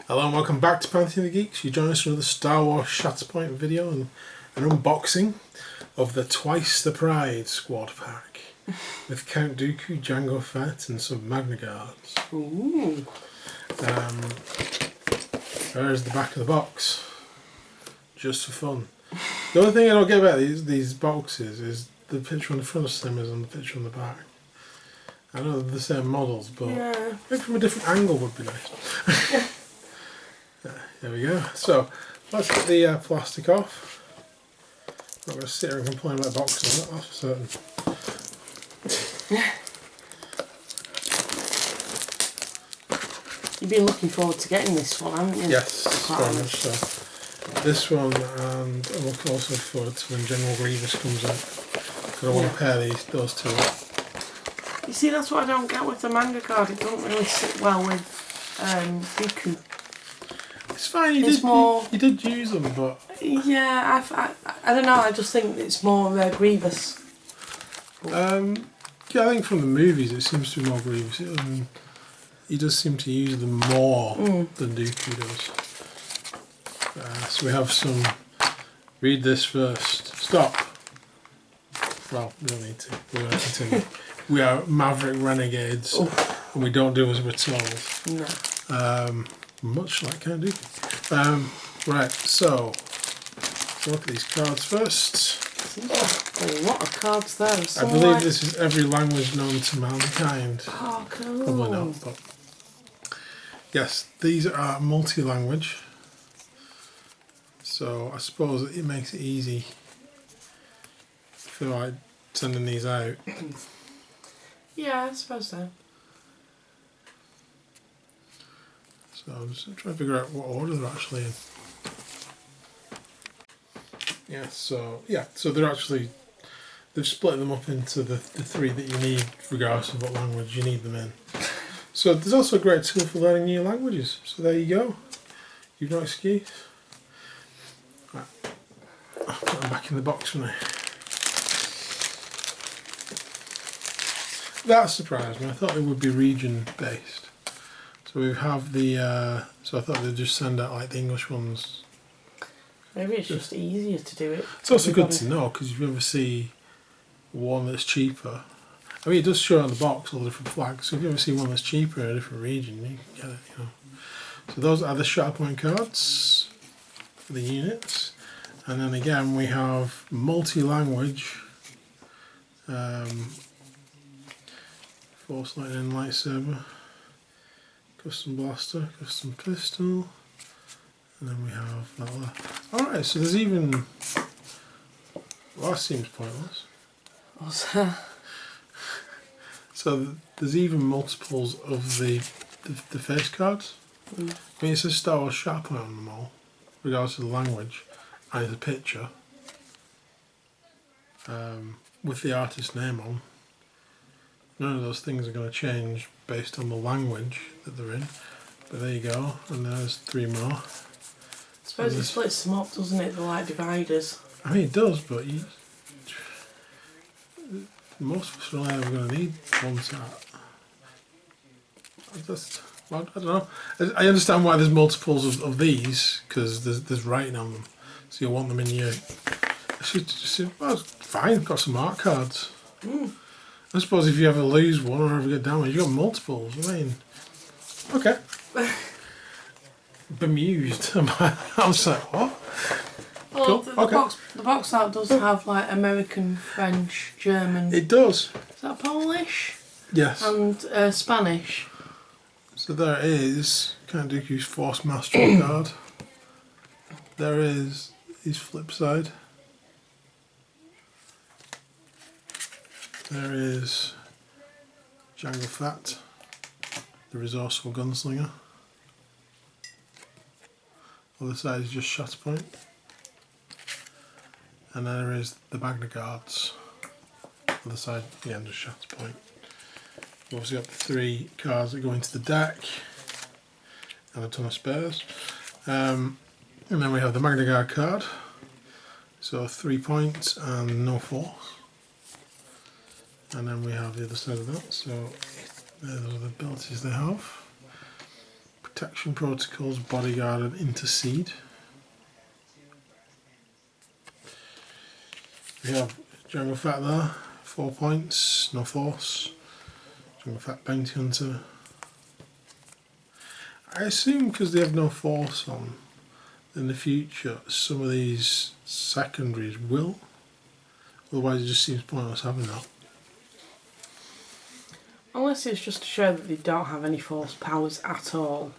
Hello and welcome back to Pantheon of the Geeks. You join us for another Star Wars Shatterpoint video and an unboxing of the Twice the Pride squad pack with Count Dooku, Jango Fett and some Magna Guards. Ooh. There's the back of the box, just for fun. The only thing I don't get about these boxes is the picture on the front is the same as on the picture on the back. I know they're the same models, but maybe from a different angle would be nice. There we go. So let's get the plastic off. I'm not going to sit here and complain about boxes, that's for certain. You've been looking forward to getting this one, haven't you? Yes, very much so. This one, and I'm looking also forward to when General Grievous comes out. Because I want to pair those two up. You see, that's what I don't get with the Magna Guard. It doesn't really sit well with Dooku. It's fine, you did use them, but... Yeah, I don't know, I just think it's more Grievous. Yeah, I think from the movies it seems to be more Grievous. He does seem to use them more than Dooku does. So we have some... Read this first. Stop! Well, we don't need to. We're going to continue. We are maverick renegades, and we don't do as we're told. No. Much like Count Dooku. Right, so look at these cards first. A lot of cards there. I believe this is every language known to mankind. Oh, cool. Probably not, but yes, these are multi-language. So I suppose it makes it easy. I feel like sending these out. Yeah, I suppose so. So I'm just trying to figure out what order they're actually in. Yeah, so they've split them up into the three that you need, regardless of what language you need them in. So there's also a great tool for learning new languages. So there you go. You've no excuse. Right. I'll put them back in the box for now. That surprised me. I thought it would be region based. So we have the, so I thought they'd just send out like the English ones. Maybe it's just easier to do it. It's also good to know, because if you ever see one that's cheaper, I mean it does show on the box all the different flags, so if you ever see one that's cheaper in a different region, you can get it, you know. So those are the Shatterpoint cards for the units. And then again we have multi-language, Force Lightning Lightsaber, Custom Blaster, Custom Pistol, and then we have that left. Alright, so there's even... Well, that seems pointless. What's that? So there's even multiples of the face cards. I mean, it says Star Wars Shatterpoint on them all, regardless of the language, and it's a picture with the artist's name on. None of those things are going to change based on the language that they're in. But there you go, and there's three more. I suppose it splits them up, doesn't it? They're like dividers. I mean, it does, but most of us are only ever going to need one set. I don't know. I understand why there's multiples of these, because there's writing on them. So you'll want them in your... Well, it's fine, got some art cards. I suppose if you ever lose one or ever get damaged, you've got multiples. I mean, okay. Bemused. I was like, what? Well, cool. the box art does have like American, French, German. It does. Is that Polish? Yes. And Spanish. So there is Count Dooku's Force Mastery card. There is his flip side. There is Jango Fett, the resourceful gunslinger. Other side is just Shatterpoint. And then there is the Magna Guards. Other side, again, just Shatterpoint. We've obviously got the three cards that go into the deck, and a ton of spares. And then we have the Magna Guard card. So 3 points and no force. And then we have the other side of that, so those are the abilities they have. protection protocols, bodyguard, and intercede. We have Jungle Fett there, 4 points, no force. Jungle Fett Bounty Hunter. I assume because they have no force on, in the future some of these secondaries will. Otherwise it just seems pointless having that. Unless it's just to show that they don't have any force powers at all.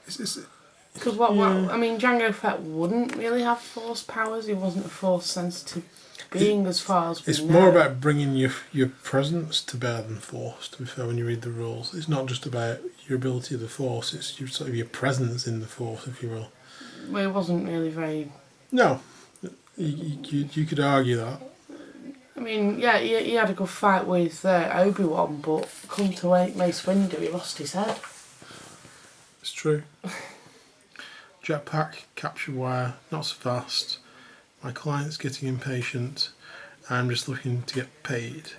Because I mean, Jango Fett wouldn't really have force powers. He wasn't a force sensitive being as far as we know. It's more about bringing your presence to bear than force, to be fair, when you read the rules. It's not just about your ability of the force, it's your, sort of your presence in the force, if you will. Well, it wasn't really very... No, you could argue that. I mean, yeah, he had a good fight with Obi-Wan, but come to Mace Windu, he lost his head. It's true. Jetpack, capture wire, not so fast. My client's getting impatient. I'm just looking to get paid.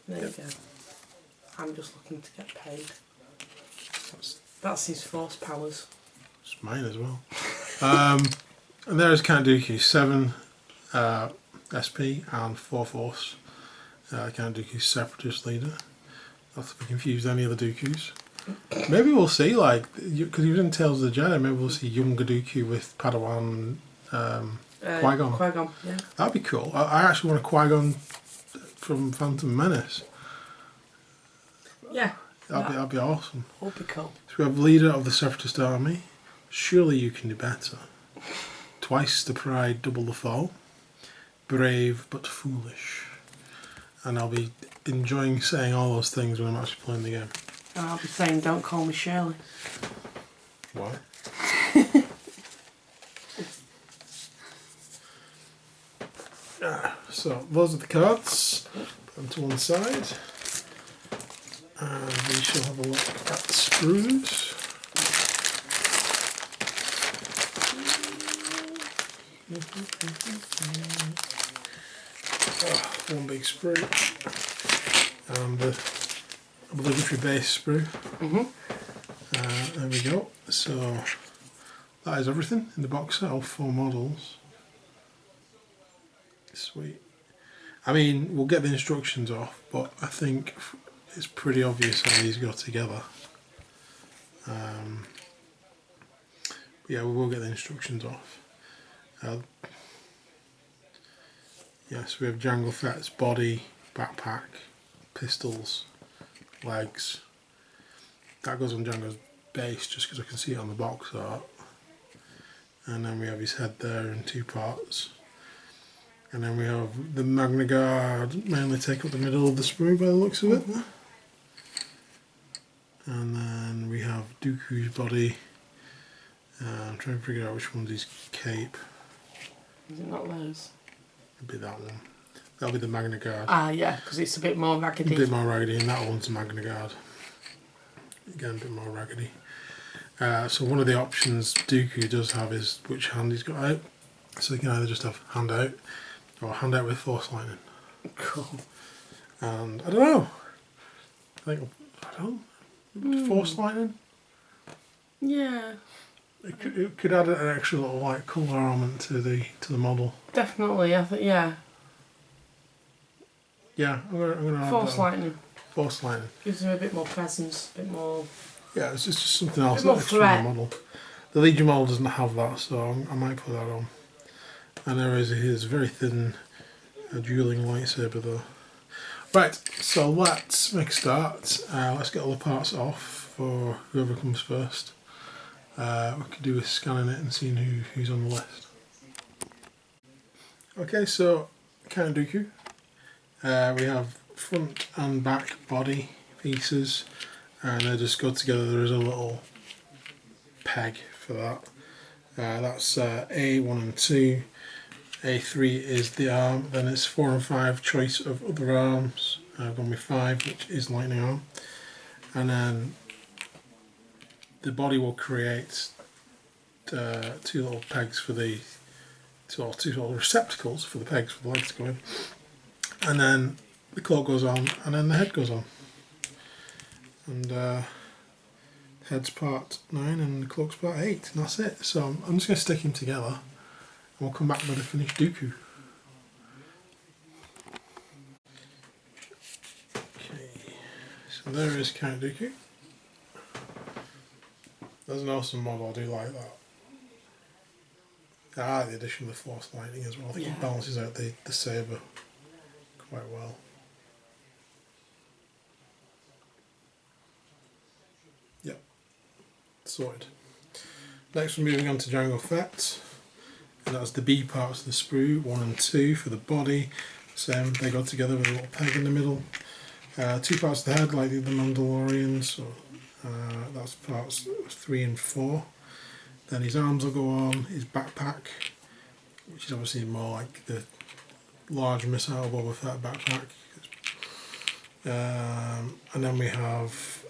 There you go. I'm just looking to get paid. That's his force powers. It's mine as well. And there is Count Dooku, 7 SP and 4 force. Count Dooku's separatist leader. Not to be confused with any other Dookus. Maybe we'll see, like, because he was in Tales of the Jedi, maybe we'll see younger Dooku with Padawan Qui-Gon. Qui-Gon, yeah. That'd be cool. I actually want a Qui-Gon from Phantom Menace. Yeah. That'd be awesome. Would be cool. So we have leader of the Separatist army. Surely you can do better. Twice the pride, double the fall. Brave but foolish. And I'll be enjoying saying all those things when I'm actually playing the game. And I'll be saying, don't call me Shirley. Why? So those are the cards. Put them to one side. And we shall have a look at the sprues. Oh, one big sprue. And the obligatory base sprue. There we go. So that is everything in the box set, all 4 models. Sweet. I mean, we'll get the instructions off, but I think it's pretty obvious how these go together. Yeah, we will get the instructions off. Yes, we have Jango Fett's body, backpack, pistols, legs. That goes on Jango's base just because I can see it on the box art. And then we have his head there in 2 parts. And then we have the Magna Guard mainly take up the middle of the sprue by the looks of it. And then we have Dooku's body. I'm trying to figure out which one's his cape. Is it not those? It'll be that one. That'll be the Magna Guard. Ah, yeah, because it's a bit more raggedy. A bit more raggedy, and that one's the Magna Guard. Again, a bit more raggedy. So one of the options Dooku does have is which hand he's got out. So you can either just have hand out, or hand out with Force Lightning. Cool. And I don't know. I don't know. Force Lightning? Yeah. It could add an extra little like colour element to the model. Definitely, I think, yeah. Yeah, I'm gonna Force Lightning. Force Lightning. Gives him a bit more presence, a bit more... Yeah, it's just something else. A bit more extra threat. in the model. The Legion model doesn't have that, so I might put that on. And there is his very thin dueling lightsaber though. Right, so let's make a start. Let's get all the parts off for whoever comes first. We could do with scanning it and seeing who's on the list. Okay, so Count Dooku. We have front and back body pieces, and they just go together. There is a little peg for that. That's A1 and 2. A3 is the arm, then it's 4 and 5 choice of other arms. I've gone with 5, which is lightning arm. And then the body will create 2 little pegs for the, 2 little receptacles for the pegs for the legs to go in. And then the cloak goes on, and then the head goes on. And head's part 9 and the cloak's part 8, and that's it. So I'm just going to stick him together and we'll come back with a finished Dooku. Okay, so there is Count Dooku. That's an awesome model, I do like that. I like the addition of the Force Lightning as well. I think it balances out the sabre quite well. Yep, sorted. Next we're moving on to Jango Fett, and that's the B parts of the sprue, 1 and 2 for the body. Same, they go together with a little peg in the middle. 2 parts of the head like the Mandalorian, so that's parts 3 and 4. Then his arms will go on, his backpack, which is obviously more like the large missile Boba Fett backpack. And then we have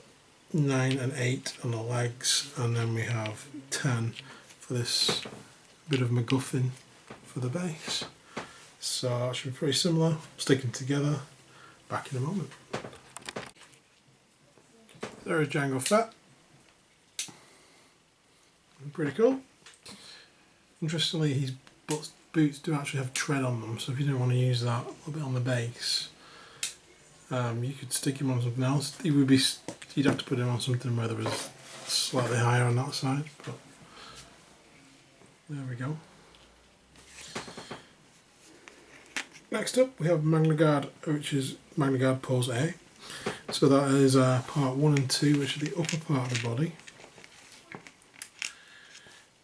9 and 8 on the legs, and then we have 10 for this bit of MacGuffin for the base. So that should be pretty similar, sticking together. Back in a moment. There is Jango Fett. Pretty cool. Interestingly, his boots do actually have tread on them, so if you don't want to use that a little bit on the base, you could stick him on something else. You'd have to put him on something where there was slightly higher on that side, but there we go. Next up we have Magna Guard, which is Magna Guard Pose A. So that is part 1 and 2, which is the upper part of the body.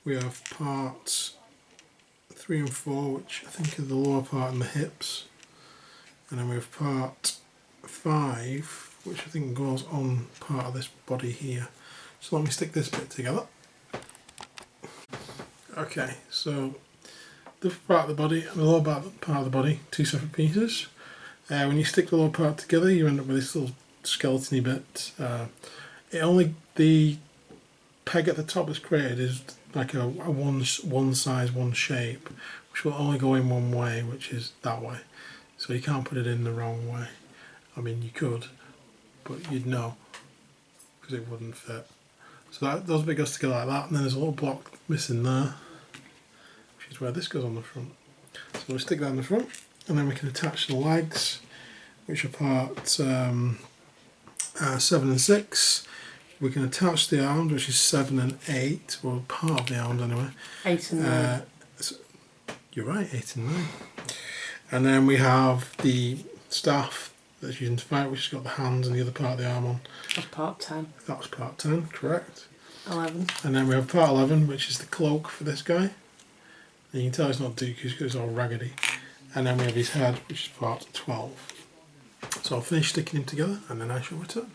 We have parts 3 and 4, which I think are the lower part and the hips. And then we have part 5, which I think goes on part of this body here. So let me stick this bit together. Okay, so the upper part of the body and the lower part of the body, 2 separate pieces. When you stick the lower part together, you end up with this little skeleton-y bit. The peg at the top that's created is like a one size, one shape, which will only go in one way, which is that way. So you can't put it in the wrong way. I mean, you could, but you'd know, because it wouldn't fit. So those bits goes together like that, and then there's a little block missing there, which is where this goes on the front. So we'll stick that in the front, and then we can attach the legs, which are part 7 and 6. We can attach the arms, which is 7 and 8, or part of the arms anyway. 8 and 9. So you're right, 8 and 9. And then we have the staff that's using to fight, which has got the hands and the other part of the arm on. That's part 10. That was part 10, correct. 11. And then we have part 11, which is the cloak for this guy. And you can tell it's not Dooku because it's all raggedy. And then we have his head, which is part 12. So I'll finish sticking him together and then I shall return.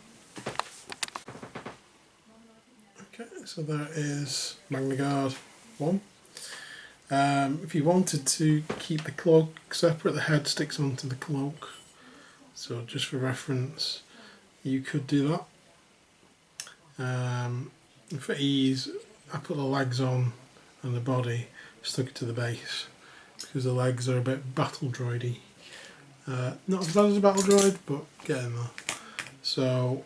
Okay, so there is Magna Guard 1. If you wanted to keep the cloak separate, the head sticks onto the cloak. So just for reference, you could do that. For ease, I put the legs on and the body, stuck it to the base, because the legs are a bit battle droidy. Not as bad as a battle droid, but getting there. So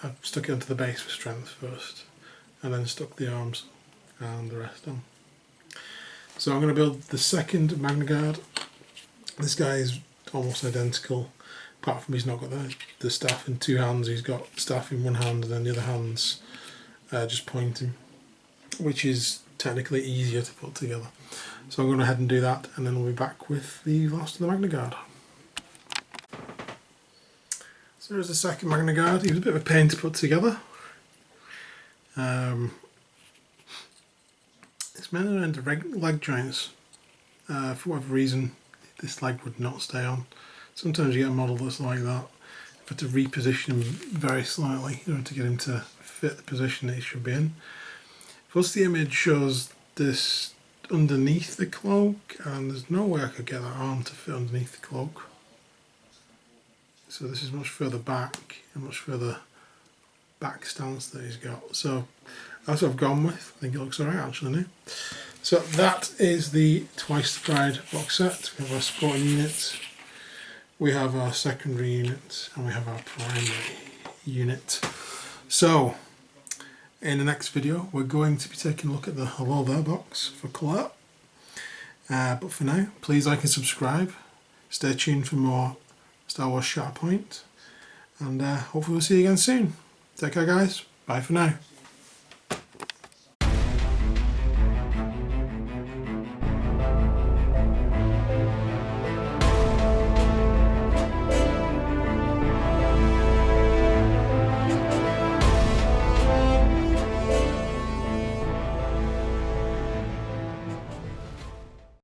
I stuck it onto the base for strength first, and then stuck the arms and the rest on. So I'm going to build the second Magna Guard. This guy is almost identical, apart from he's not got the staff in 2 hands. He's got staff in 1 hand and then the other hand's just pointing, which is technically easier to put together. So I'm going to go ahead and do that, and then we'll be back with the last of the Magna Guard. So there's the second Magna Guard. He was a bit of a pain to put together. It's mainly around the leg joints. For whatever reason, this leg would not stay on. Sometimes you get a model that's like that. You have to reposition him very slightly in order to get him to fit the position that he should be in. Plus the image shows this underneath the cloak, and there's no way I could get that arm to fit underneath the cloak. So this is much further back, and much further back stance that he's got. So that's what I've gone with. I think it looks alright actually now. So that is the Twice the Pride box set. We have our supporting unit, we have our secondary unit, and we have our primary unit. So in the next video, we're going to be taking a look at the Hello There box for colour. But for now, please like and subscribe. Stay tuned for more Star Wars Shatterpoint. And hopefully we'll see you again soon. Take care, guys. Bye for now.